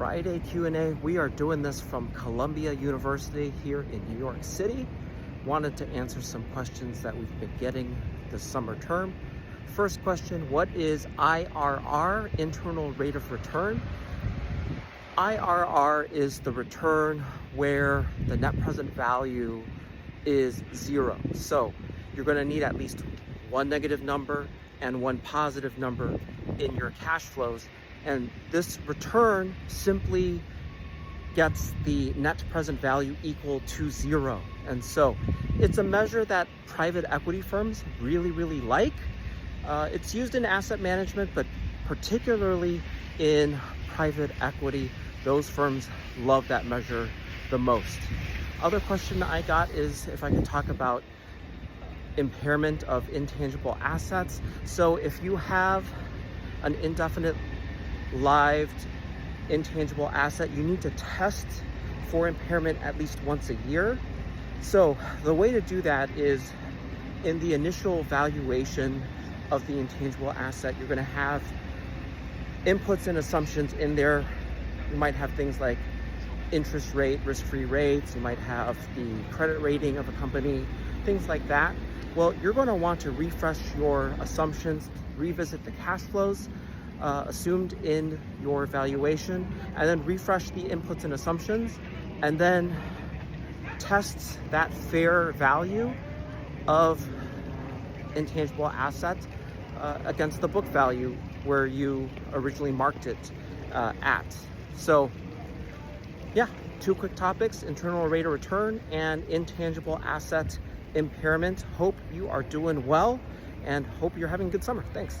Friday Q&A. We are doing this from Columbia University here in New York City. Wanted to answer some questions that we've been getting this summer term. First question, what is IRR, internal rate of return? IRR is the return where the net present value is zero. So you're going to need at least one negative number and one positive number in your cash flows. And this return simply gets the net present value equal to zero. And so it's a measure that private equity firms really like. It's used in asset management, but particularly in private equity, those firms love that measure the most. Other question I got is if I could talk about impairment of intangible assets. So if you have an indefinite lived intangible asset, you need to test for impairment at least once a year. So the way to do that is in the initial valuation of the intangible asset, you're going to have inputs and assumptions in there. You might have things like interest rate, risk-free rates. You might have the credit rating of a company, things like that. Well, you're going to want to refresh your assumptions, revisit the cash flows assumed in your valuation, and then refresh the inputs and assumptions, and then test that fair value of intangible assets against the book value where you originally marked it at. So yeah, two quick topics, internal rate of return and intangible asset impairment. Hope you are doing well and hope you're having a good summer. Thanks.